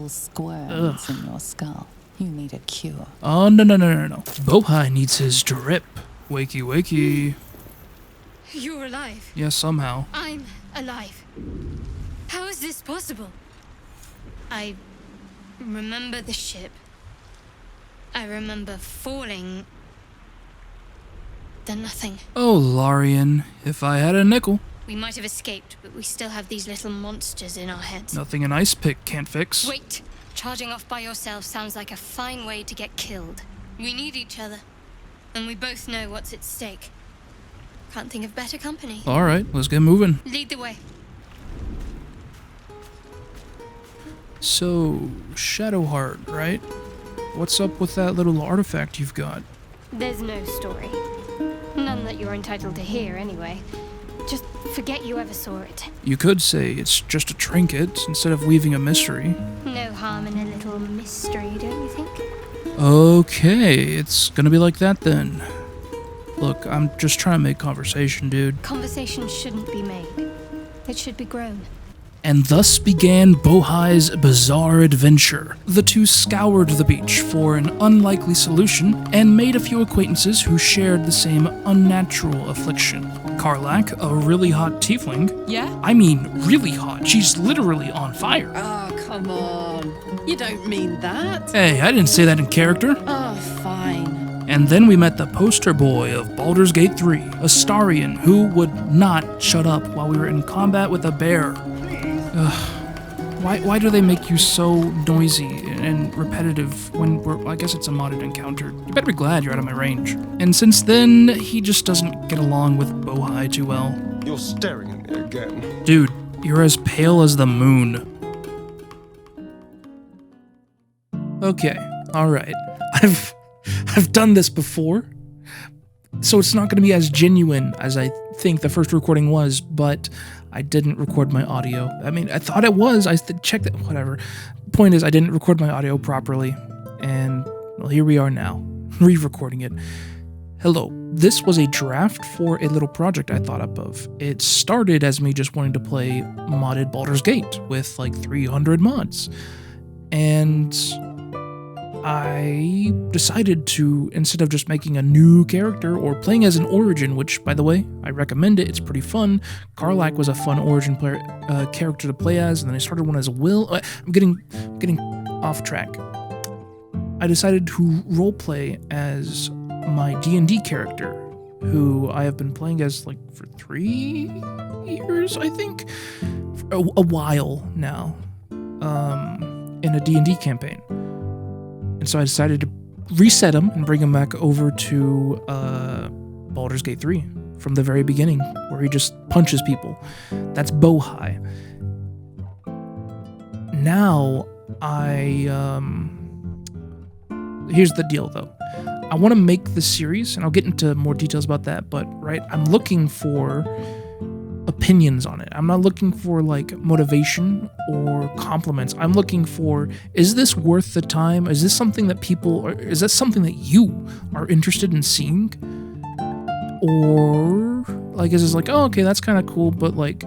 still squirms in your skull. You need a cure. Oh, no. Bohai needs his drip. Wakey, wakey. You're alive. Yeah, somehow. I'm alive. How is this possible? I remember the ship. I remember falling. Then nothing. Oh, Larian, if I had a nickel. We might have escaped, but we still have these little monsters in our heads. Nothing an ice pick can't fix. Wait! Charging off by yourself sounds like a fine way to get killed. We need each other. And we both know what's at stake. Can't think of better company. Alright, let's get moving. Lead the way. So, Shadowheart, right? What's up with that little artifact you've got? There's no story. None that you're entitled to hear, anyway. Just forget you ever saw it. You could say it's just a trinket instead of weaving a mystery. No harm in a little mystery, don't you think? Okay, it's gonna be like that then. Look, I'm just trying to make conversation, dude. Conversation shouldn't be made. It should be grown. And thus began Bohai's bizarre adventure. The two scoured the beach for an unlikely solution and made a few acquaintances who shared the same unnatural affliction. Karlak, a really hot tiefling. Yeah? I mean, really hot. She's literally on fire. Oh, come on. You don't mean that. Hey, I didn't say that in character. Oh, fine. And then we met the poster boy of Baldurs Gate 3, Astarion, who would not shut up while we were in combat with a bear. Why do they make you so noisy and repetitive when I guess it's a modded encounter? You better be glad you're out of my range. And since then, he just doesn't get along with Bohai too well. You're staring at me again. Dude, you're as pale as the moon. Okay, alright. I've done this before, so it's not going to be as genuine as I think the first recording was, but I didn't record my audio. I mean, I thought it was. I checked it, whatever. Point is, I didn't record my audio properly, and, well, here we are now, re-recording it. Hello, this was a draft for a little project I thought up of. It started as me just wanting to play modded Baldur's Gate with, like, 300 mods, and I decided to, instead of just making a new character or playing as an origin, which, by the way, I recommend it, it's pretty fun. Karlak was a fun origin character to play as, and then I started one as Will. I'm getting off track. I decided to roleplay as my D&D character, who I have been playing as, like, for 3 years, I think? For a while now, in a D&D campaign. And so I decided to reset him and bring him back over to Baldur's Gate 3 from the very beginning, where he just punches people. That's Bohai. Now, here's the deal, though. I want to make the series, and I'll get into more details about that, but, right, I'm looking for opinions on it. I'm not looking for, like, motivation or compliments. I'm looking for, is this worth the time? Is this something that is that something that you are interested in seeing? Or, like, is this like, oh, okay, that's kind of cool, but, like,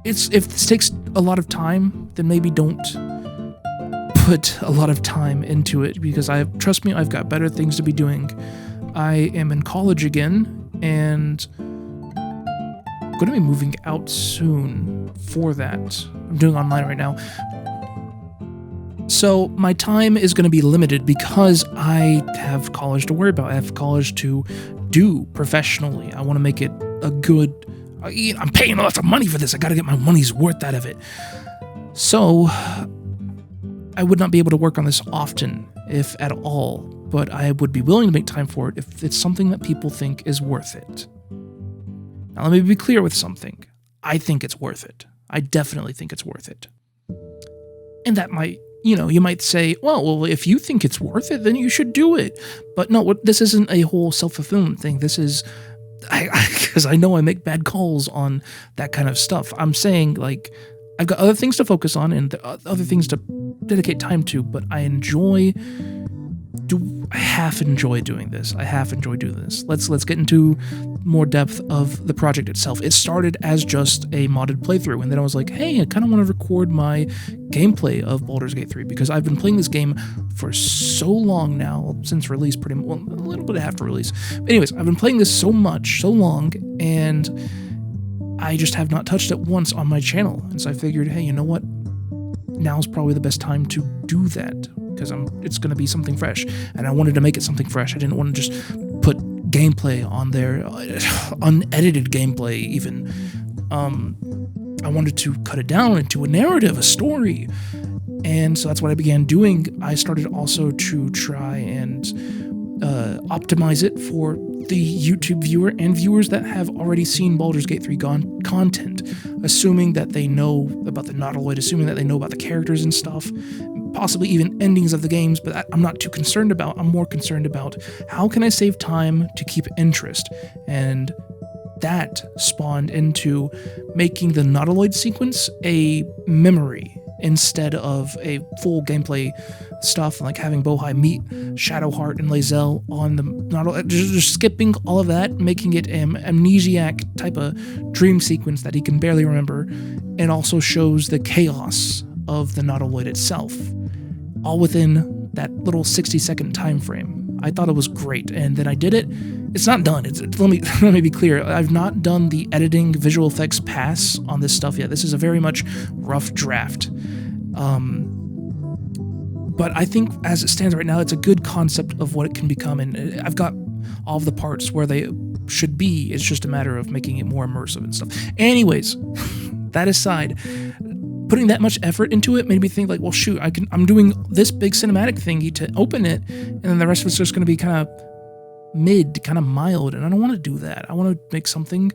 if this takes a lot of time, then maybe don't put a lot of time into it, because trust me, I've got better things to be doing. I am in college again, and I'm going to be moving out soon for that. I'm doing online right now. So my time is going to be limited because I have college to worry about. I have college to do professionally. I want to make it a good... I'm paying lots of money for this. I got to get my money's worth out of it. So I would not be able to work on this often, if at all, but I would be willing to make time for it if it's something that people think is worth it. Now, let me be clear with something. I think it's worth it. I definitely think it's worth it. And that might, you might say, well, if you think it's worth it, then you should do it. But no, this isn't a whole self-fulfillment thing. This is, because I know I make bad calls on that kind of stuff. I'm saying, like, I've got other things to focus on and other things to dedicate time to, but I enjoy I half enjoy doing this. Let's get into more depth of the project itself. It started as just a modded playthrough, and then I was like, hey, I kind of want to record my gameplay of Baldur's Gate 3 because I've been playing this game for so long now, since release, a little bit after release. But anyways, I've been playing this so long, and I just have not touched it once on my channel. And so I figured, hey, you know what? Now's probably the best time to do that, because it's going to be something fresh, and I wanted to make it something fresh. I didn't want to just put gameplay on there, unedited gameplay even. I wanted to cut it down into a narrative, a story, and so that's what I began doing. I started also to try and optimize it for the YouTube viewer and viewers that have already seen Baldur's Gate 3 content, assuming that they know about the Nautiloid, assuming that they know about the characters and stuff, possibly even endings of the games, but I'm not too concerned about. I'm more concerned about how can I save time to keep interest, and that spawned into making the Nautiloid sequence a memory instead of a full gameplay stuff, like having Bohai meet Shadowheart and Lae'zel on the Nautiloid, just skipping all of that, making it an amnesiac type of dream sequence that he can barely remember, and also shows the chaos of the Nautiloid itself, all within that little 60-second time frame. I thought it was great, and then I did it. It's not done. Let me be clear. I've not done the editing visual effects pass on this stuff yet. This is a very much rough draft. But I think as it stands right now, it's a good concept of what it can become, and I've got all of the parts where they should be. It's just a matter of making it more immersive and stuff. Anyways, that aside, putting that much effort into it made me think like, well, shoot, I'm doing this big cinematic thingy to open it, and then the rest of it's just going to be kind of mid, kind of mild, and I don't want to do that. I want to make something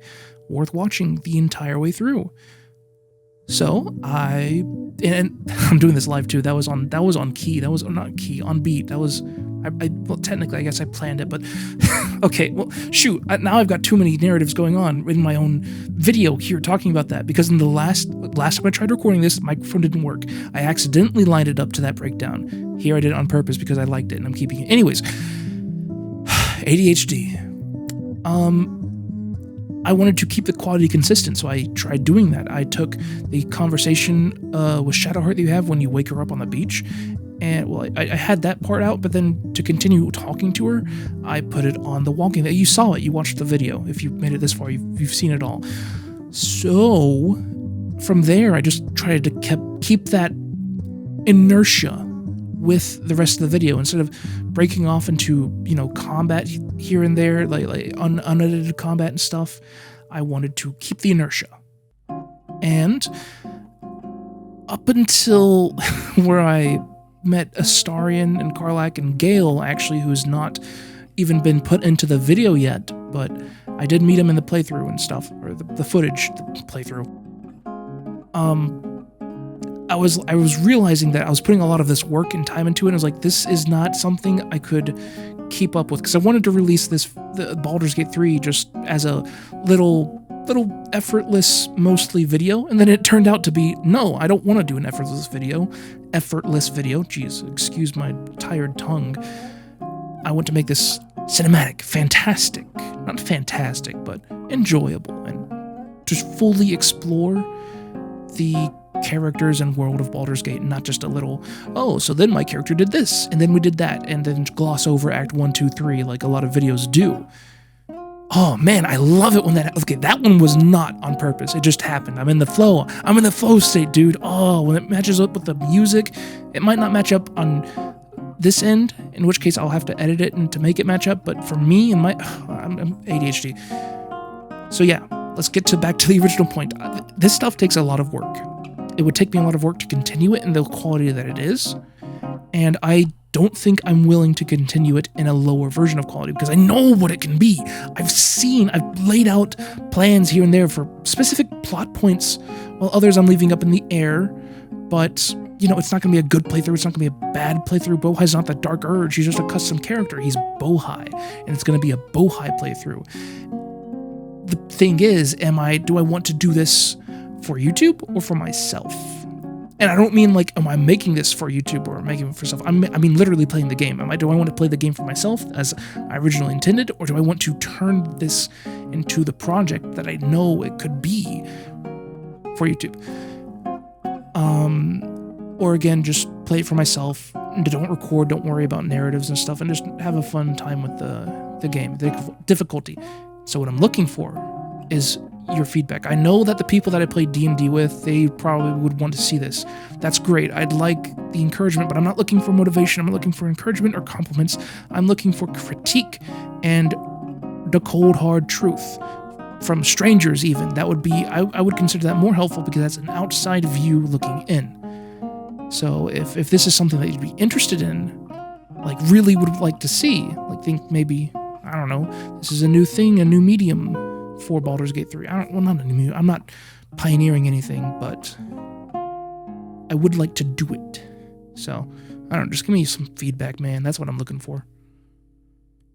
worth watching the entire way through. So I'm doing this live too. That was on key. That was not key, on beat. That was, well, technically, I guess I planned it, but okay, well, shoot. Now I've got too many narratives going on in my own video here talking about that, because in the last time I tried recording this, the microphone didn't work. I accidentally lined it up to that breakdown. Here I did it on purpose because I liked it and I'm keeping it. Anyways, ADHD. I wanted to keep the quality consistent, so I tried doing that. I took the conversation with Shadowheart that you have when you wake her up on the beach, and well, I had that part out, but then to continue talking to her, I put it on the walking. You saw it, you watched the video. If you've made it this far, you've seen it all. So from there, I just tried to keep that inertia with the rest of the video, instead of breaking off into, combat here and there, like unedited combat and stuff. I wanted to keep the inertia. And up until where I met Astarion and Karlach and Gale, actually, who's not even been put into the video yet, but I did meet him in the playthrough and stuff, or the footage, the playthrough. I was realizing that I was putting a lot of this work and time into it, and I was like, this is not something I could keep up with, because I wanted to release the Baldur's Gate 3 just as a little effortless, mostly video, and then it turned out to be, no, I don't want to do an effortless video, jeez, excuse my tired tongue. I want to make this cinematic, fantastic, not fantastic, but enjoyable, and just fully explore the characters and world of Baldur's Gate, and not just a little, oh, so then my character did this, and then we did that, and then gloss over Act 1, 2, 3, like a lot of videos do. Oh man, I love it when that one was not on purpose, it just happened. I'm in the flow state, dude. Oh, when it matches up with the music, it might not match up on this end, in which case I'll have to edit it and to make it match up, but for me and I'm ADHD. So yeah, let's get back to the original point. This stuff takes a lot of work. It would take me a lot of work to continue it in the quality that it is, and I don't think I'm willing to continue it in a lower version of quality, because I know what it can be. I've laid out plans here and there for specific plot points, while others I'm leaving up in the air, but, it's not going to be a good playthrough, it's not going to be a bad playthrough. Bohai's not the Dark Urge, he's just a custom character, he's Bohai, and it's going to be a Bohai playthrough. The thing is, do I want to do this for YouTube or for myself? And I don't mean like, am I making this for YouTube or making it for self? I mean literally playing the game. Do I want to play the game for myself as I originally intended, or do I want to turn this into the project that I know it could be for YouTube? Or again, just play it for myself. Don't record, don't worry about narratives and stuff, and just have a fun time with the game, the difficulty. So what I'm looking for is your feedback. I know that the people that I play D&D with, they probably would want to see this. That's great. I'd like the encouragement, but I'm not looking for motivation. I'm not looking for encouragement or compliments. I'm looking for critique and the cold, hard truth from strangers even. That would be, I would consider that more helpful because that's an outside view looking in. So if this is something that you'd be interested in, like really would like to see, like think maybe, I don't know, this is a new thing, a new medium for Baldur's Gate 3. I'm not pioneering anything, but I would like to do it. So, I don't know, just give me some feedback, man. That's what I'm looking for.